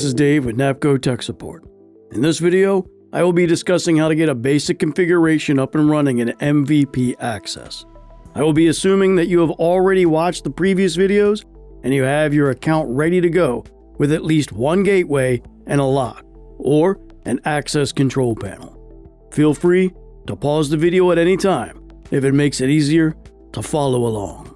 this is Dave with Napco Tech Support. In this video, I will be discussing how to get a basic configuration up and running in MVP Access. I will be assuming that you have already watched the previous videos and you have your account ready to go with at least one gateway and a lock, or an access control panel. Feel free to pause the video at any time if it makes it easier to follow along.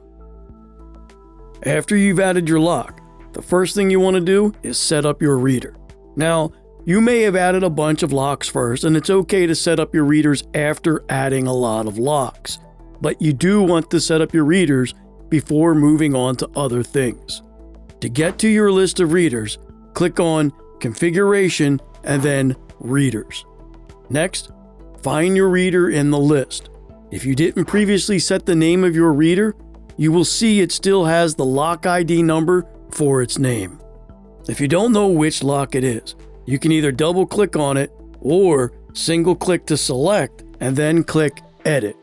After you've added your lock, the first thing you want to do is set up your reader. Now, you may have added a bunch of locks first, and it's okay to set up your readers after adding a lot of locks. But you do want to set up your readers before moving on to other things. To get to your list of readers, click on Configuration and then Readers. Next, find your reader in the list. If you didn't previously set the name of your reader, you will see it still has the lock ID number for its name. If you don't know which lock it is, you can either double click on it or single click to select and then click Edit.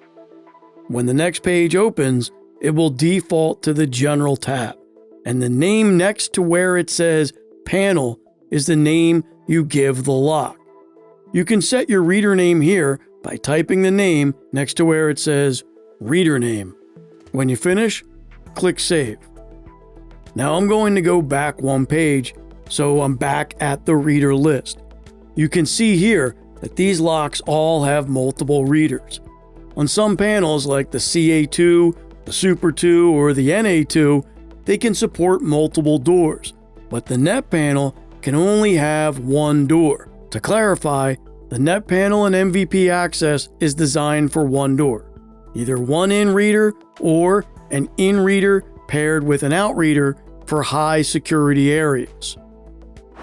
When the next page opens, it will default to the General tab, and the name next to where it says Panel is the name you give the lock. You can set your reader name here by typing the name next to where it says Reader Name. When you finish, click Save. Now I'm going to go back one page, so I'm back at the reader list. You can see here that these locks all have multiple readers. On some panels like the CA2, the Super 2, or the NA2, they can support multiple doors, but the Net panel can only have one door. To clarify, the Net panel in MVP Access is designed for one door, either one in-reader or an in-reader paired with an out-reader for high security areas.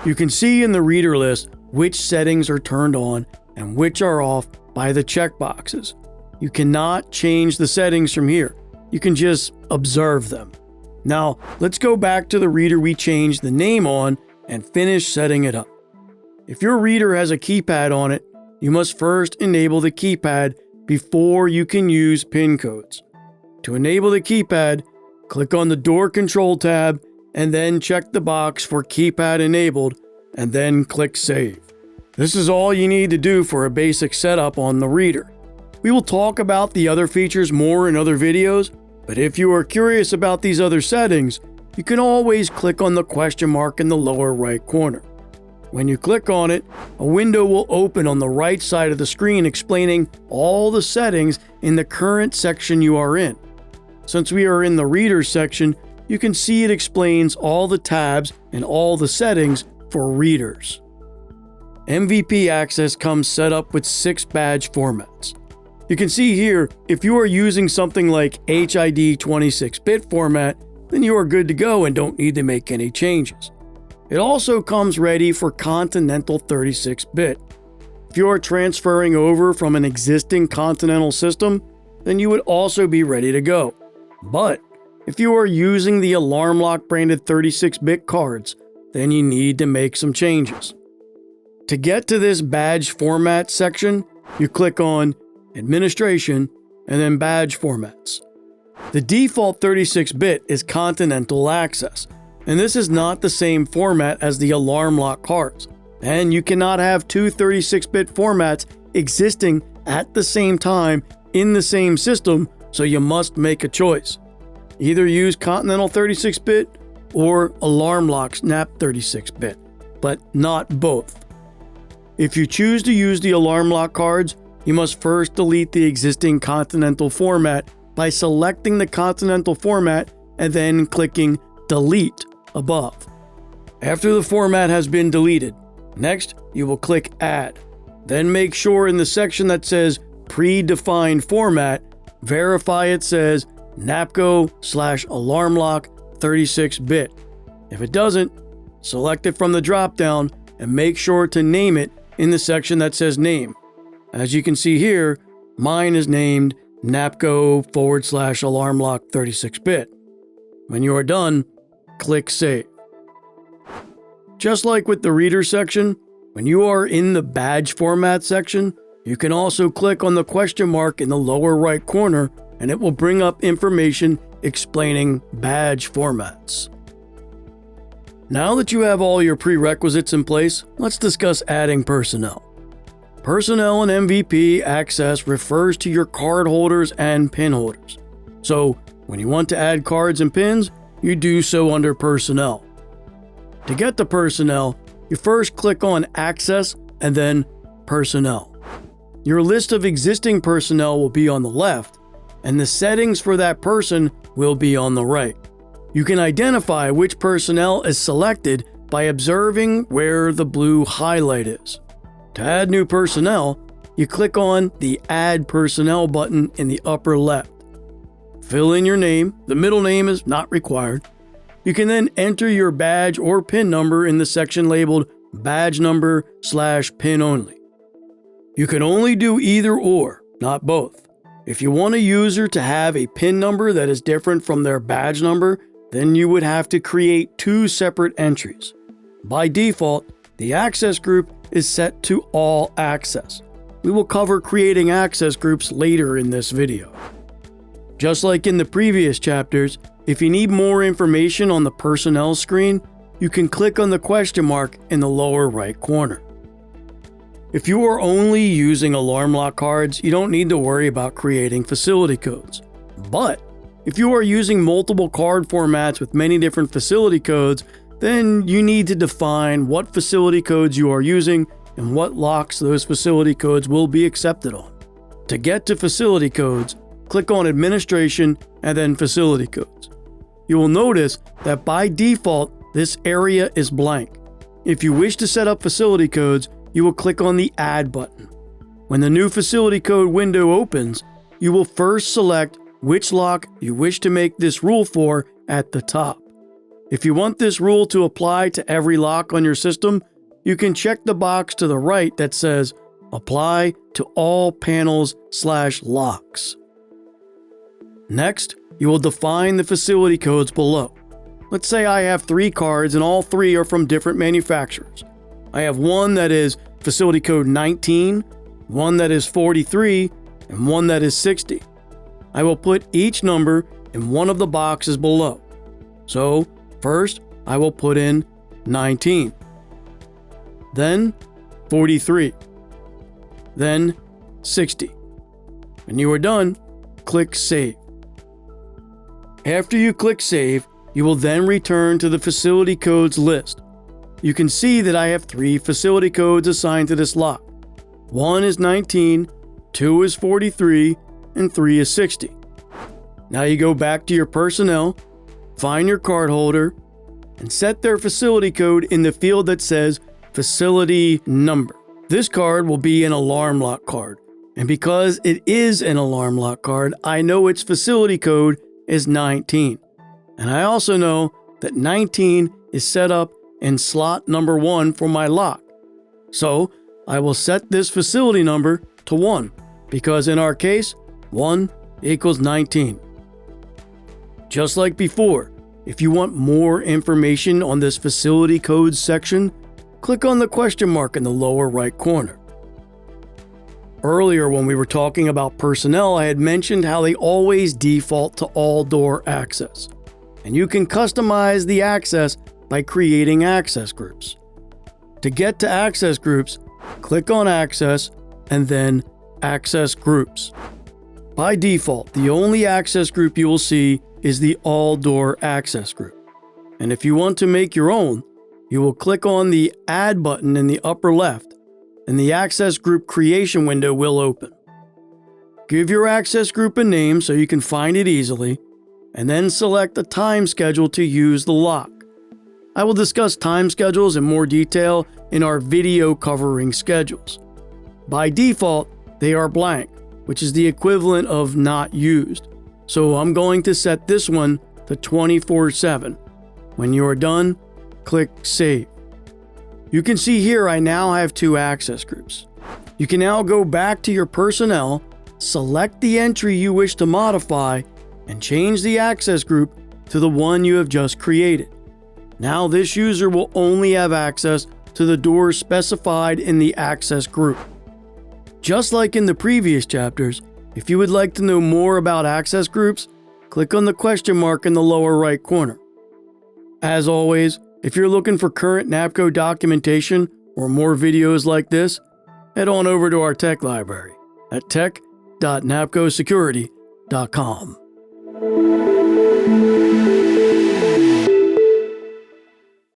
You can see in the reader list which settings are turned on and which are off by the checkboxes. You cannot change the settings from here. You can just observe them. Now, let's go back to the reader we changed the name on and finish setting it up. If your reader has a keypad on it, you must first enable the keypad before you can use PIN codes. To enable the keypad, click on the Door Control tab and then check the box for Keypad Enabled and then click Save. This is all you need to do for a basic setup on the reader. We will talk about the other features more in other videos, but if you are curious about these other settings, you can always click on the question mark in the lower right corner. When you click on it, a window will open on the right side of the screen explaining all the settings in the current section you are in. Since we are in the reader section, you can see it explains all the tabs and all the settings for readers. MVP Access comes set up with 6 badge formats. You can see here, if you are using something like HID 26-bit format, then you are good to go and don't need to make any changes. It also comes ready for Continental 36-bit. If you are transferring over from an existing Continental system, then you would also be ready to go. But if you are using the Alarm Lock branded 36-bit cards, then you need to make some changes. To get to this badge format section, you click on Administration and then Badge Formats. The default 36-bit is Continental Access, and this is not the same format as the Alarm Lock cards, and you cannot have two 36-bit formats existing at the same time in the same system, so you must make a choice. Either use Continental 36-bit or Alarm Lock's NAP 36-bit, but not both. If you choose to use the Alarm Lock cards, you must first delete the existing Continental format by selecting the Continental format and then clicking Delete above. After the format has been deleted, next you will click Add. Then make sure in the section that says Predefined Format, verify it says Napco/Alarm Lock 36-bit. If it doesn't, select it from the drop-down and make sure to name it in the section that says Name. As you can see here, mine is named Napco/Alarm Lock 36-bit. When you are done, click Save. Just like with the reader section, when you are in the badge format section, you can also click on the question mark in the lower right corner and it will bring up information explaining badge formats. Now that you have all your prerequisites in place, let's discuss adding personnel. Personnel in MVP access refers to your card holders and pin holders. So when you want to add cards and pins, you do so under personnel. To get to personnel, you first click on access and then personnel. Your list of existing personnel will be on the left, and the settings for that person will be on the right. You can identify which personnel is selected by observing where the blue highlight is. To add new personnel, you click on the Add Personnel button in the upper left. Fill in your name. The middle name is not required. You can then enter your badge or PIN number in the section labeled Badge Number/PIN Only. You can only do either or, not both. If you want a user to have a PIN number that is different from their badge number, then you would have to create two separate entries. By default, the access group is set to all access. We will cover creating access groups later in this video. Just like in the previous chapters, if you need more information on the personnel screen, you can click on the question mark in the lower right corner. If you are only using alarm lock cards, you don't need to worry about creating facility codes. But if you are using multiple card formats with many different facility codes, then you need to define what facility codes you are using and what locks those facility codes will be accepted on. To get to facility codes, click on Administration and then Facility Codes. You will notice that by default, this area is blank. If you wish to set up facility codes, you will click on the Add button. When the new facility code window opens, you will first select which lock you wish to make this rule for at the top. If you want this rule to apply to every lock on your system, you can check the box to the right that says Apply to all panels/locks. Next, you will define the facility codes below. Let's say I have 3 cards and all 3 are from different manufacturers. I have one that is facility code 19, one that is 43, and one that is 60. I will put each number in one of the boxes below. So, first, I will put in 19, then 43, then 60. When you are done, click Save. After you click Save, you will then return to the facility codes list. You can see that I have 3 facility codes assigned to this lock. 1 is 19, 2 is 43, and 3 is 60. Now you go back to your personnel, find your card holder, and set their facility code in the field that says Facility Number. This card will be an alarm lock card, and because it is an alarm lock card, I know its facility code is 19. And I also know that 19 is set up in slot number 1 for my lock. So I will set this facility number to 1, because in our case, 1 equals 19. Just like before, if you want more information on this facility codes section, click on the question mark in the lower right corner. Earlier when we were talking about personnel, I had mentioned how they always default to all door access. And you can customize the access by creating access groups. To get to access groups, click on Access and then Access Groups. By default, the only access group you will see is the All Door Access group. And if you want to make your own, you will click on the Add button in the upper left, and the access group creation window will open. Give your access group a name so you can find it easily, and then select the time schedule to use the lock. I will discuss time schedules in more detail in our video covering schedules. By default, they are blank, which is the equivalent of not used. So I'm going to set this one to 24/7. When you are done, click Save. You can see here I now have 2 access groups. You can now go back to your personnel, select the entry you wish to modify, and change the access group to the one you have just created. Now this user will only have access to the doors specified in the access group. Just like in the previous chapters, if you would like to know more about access groups, click on the question mark in the lower right corner. As always, If you're looking for current Napco documentation or more videos like this, head on over to our tech library at tech.napcosecurity.com.